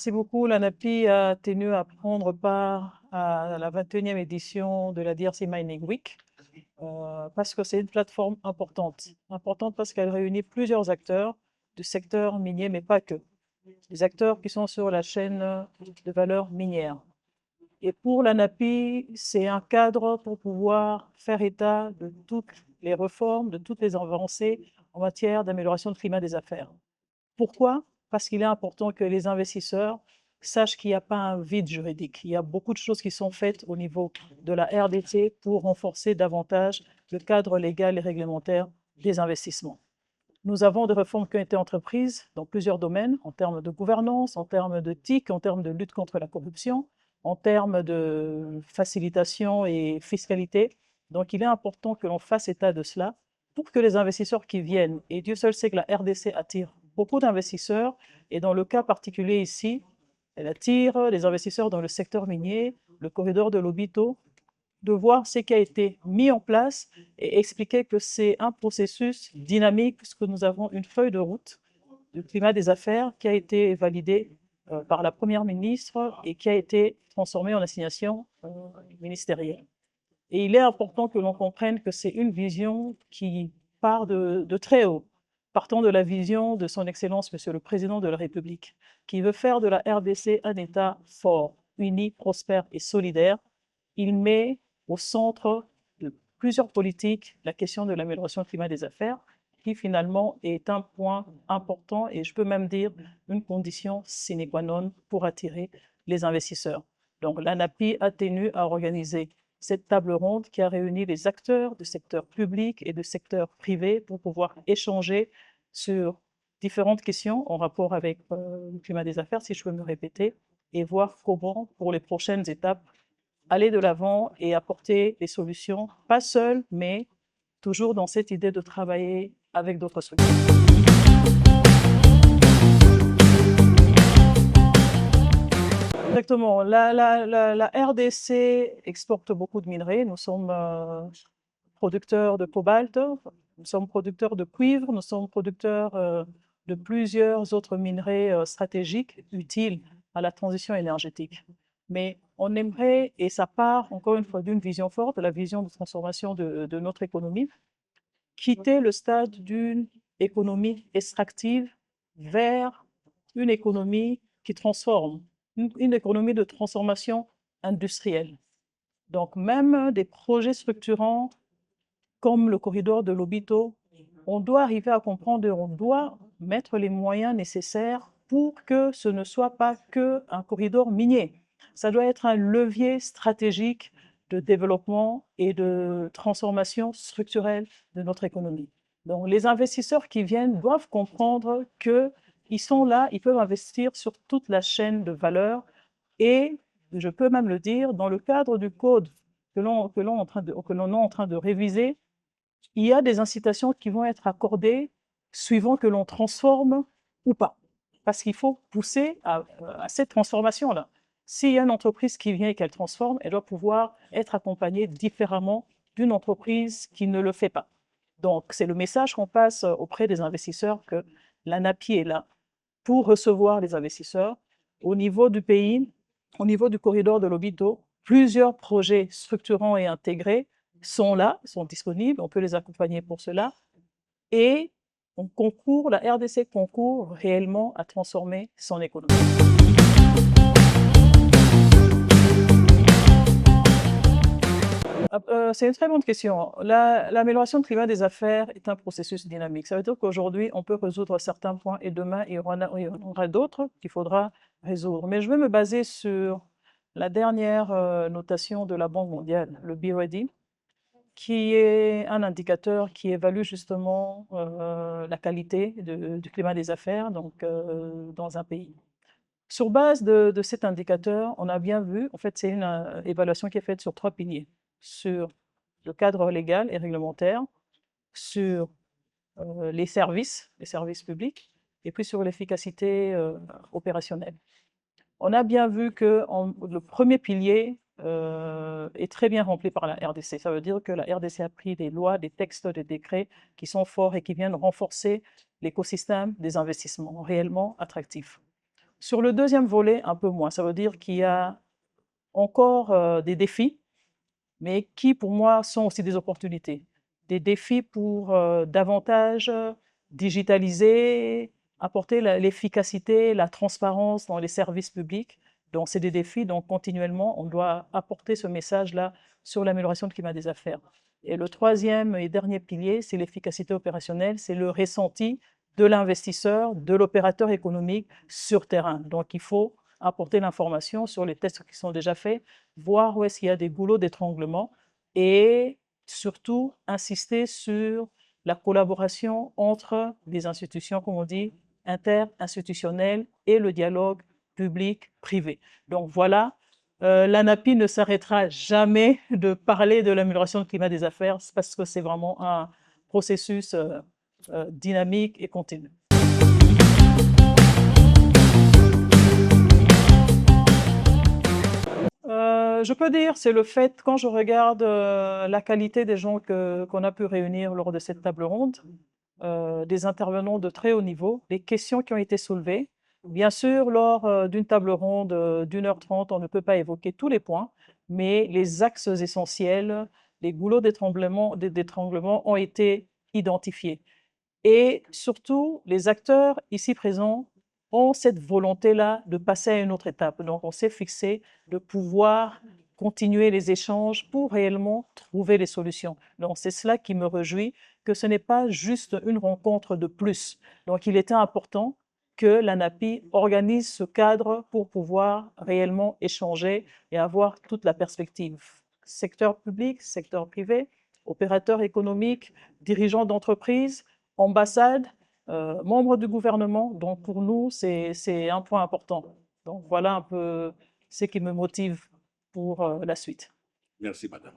Merci beaucoup. L'ANAPI a tenu à prendre part à la 21e édition de la DRC Mining Week parce que c'est une plateforme importante. Importante parce qu'elle réunit plusieurs acteurs du secteur minier, mais pas que. Les acteurs qui sont sur la chaîne de valeur minière. Et pour l'ANAPI, c'est un cadre pour pouvoir faire état de toutes les réformes, de toutes les avancées en matière d'amélioration du climat des affaires. Pourquoi? Parce qu'il est important que les investisseurs sachent qu'il n'y a pas un vide juridique. Il y a beaucoup de choses qui sont faites au niveau de la RDT pour renforcer davantage le cadre légal et réglementaire des investissements. Nous avons des réformes qui ont été entreprises dans plusieurs domaines, en termes de gouvernance, en termes de TIC, en termes de lutte contre la corruption, en termes de facilitation et fiscalité. Donc, il est important que l'on fasse état de cela pour que les investisseurs qui viennent, et Dieu seul sait que la RDC attire beaucoup d'investisseurs, et dans le cas particulier ici, elle attire des investisseurs dans le secteur minier, le corridor de Lobito, de voir ce qui a été mis en place et expliquer que c'est un processus dynamique puisque nous avons une feuille de route du climat des affaires qui a été validée par la Première ministre et qui a été transformée en assignation ministérielle. Et il est important que l'on comprenne que c'est une vision qui part de très haut, partant de la vision de son Excellence, Monsieur le Président de la République, qui veut faire de la RDC un État fort, uni, prospère et solidaire. Il met au centre de plusieurs politiques la question de l'amélioration du climat des affaires, qui finalement est un point important et je peux même dire une condition sine qua non pour attirer les investisseurs. Donc l'ANAPI a tenu à organiser cette table ronde qui a réuni les acteurs du secteur public et du secteur privé pour pouvoir échanger sur différentes questions en rapport avec le climat des affaires, si je peux me répéter, et voir comment, pour les prochaines étapes, aller de l'avant et apporter des solutions, pas seul, mais toujours dans cette idée de travailler avec d'autres structures. Exactement. La RDC exporte beaucoup de minerais. Nous sommes producteurs de cobalt, nous sommes producteurs de cuivre, nous sommes producteurs de plusieurs autres minerais stratégiques utiles à la transition énergétique. Mais on aimerait, et ça part encore une fois d'une vision forte, la vision de transformation de notre économie, quitter le stade d'une économie extractive vers une économie qui transforme, une économie de transformation industrielle. Donc même des projets structurants comme le corridor de Lobito, on doit arriver à comprendre et on doit mettre les moyens nécessaires pour que ce ne soit pas qu'un corridor minier. Ça doit être un levier stratégique de développement et de transformation structurelle de notre économie. Donc les investisseurs qui viennent doivent comprendre qu'ils sont là, ils peuvent investir sur toute la chaîne de valeur et, je peux même le dire, dans le cadre du code que l'on est en train de réviser, il y a des incitations qui vont être accordées suivant que l'on transforme ou pas. Parce qu'il faut pousser à cette transformation-là. S'il y a une entreprise qui vient et qu'elle transforme, elle doit pouvoir être accompagnée différemment d'une entreprise qui ne le fait pas. Donc, c'est le message qu'on passe auprès des investisseurs que l'ANAPI est là pour recevoir les investisseurs. Au niveau du pays, au niveau du corridor de Lobito, plusieurs projets structurants et intégrés sont là, sont disponibles, on peut les accompagner pour cela. Et on concourt, la RDC concourt réellement à transformer son économie. C'est une très bonne question. L'amélioration du climat des affaires est un processus dynamique. Ça veut dire qu'aujourd'hui, on peut résoudre certains points et demain, il y en aura d'autres qu'il faudra résoudre. Mais je vais me baser sur la dernière notation de la Banque mondiale, le Be Ready, qui est un indicateur qui évalue justement la qualité du climat des affaires dans un pays. Sur base de cet indicateur, on a bien vu, en fait, c'est une évaluation qui est faite sur 3 piliers. Sur le cadre légal et réglementaire, sur les services publics, et puis sur l'efficacité opérationnelle. On a bien vu que le premier pilier est très bien rempli par la RDC. Ça veut dire que la RDC a pris des lois, des textes, des décrets qui sont forts et qui viennent renforcer l'écosystème des investissements réellement attractifs. Sur le deuxième volet, un peu moins. Ça veut dire qu'il y a encore des défis, mais qui pour moi sont aussi des opportunités. Des défis pour davantage digitaliser, apporter l'efficacité, la transparence dans les services publics. Donc, c'est des défis, donc continuellement, on doit apporter ce message-là sur l'amélioration du climat des affaires. Et le troisième et dernier pilier, c'est l'efficacité opérationnelle, c'est le ressenti de l'investisseur, de l'opérateur économique sur terrain. Donc, il faut apporter l'information sur les tests qui sont déjà faits, voir où est-ce qu'il y a des goulots d'étranglement et surtout insister sur la collaboration entre les institutions, comme on dit, interinstitutionnelles et le dialogue public-privé. Donc voilà, l'ANAPI ne s'arrêtera jamais de parler de l'amélioration du climat des affaires parce que c'est vraiment un processus dynamique et continu. Je peux dire, c'est le fait, quand je regarde la qualité des gens qu'on a pu réunir lors de cette table ronde, des intervenants de très haut niveau, les questions qui ont été soulevées. Bien sûr, lors d'une table ronde d'1h30, on ne peut pas évoquer tous les points, mais les axes essentiels, les goulots d'étranglement ont été identifiés. Et surtout, les acteurs ici présents ont cette volonté-là de passer à une autre étape. Donc, on s'est fixé de pouvoir continuer les échanges pour réellement trouver les solutions. Donc, c'est cela qui me réjouit, que ce n'est pas juste une rencontre de plus. Donc, il était important que l'ANAPI organise ce cadre pour pouvoir réellement échanger et avoir toute la perspective. Secteur public, secteur privé, opérateurs économiques, dirigeants d'entreprise, ambassade, membres du gouvernement. Donc pour nous, c'est un point important. Donc voilà un peu ce qui me motive pour la suite. Merci, madame.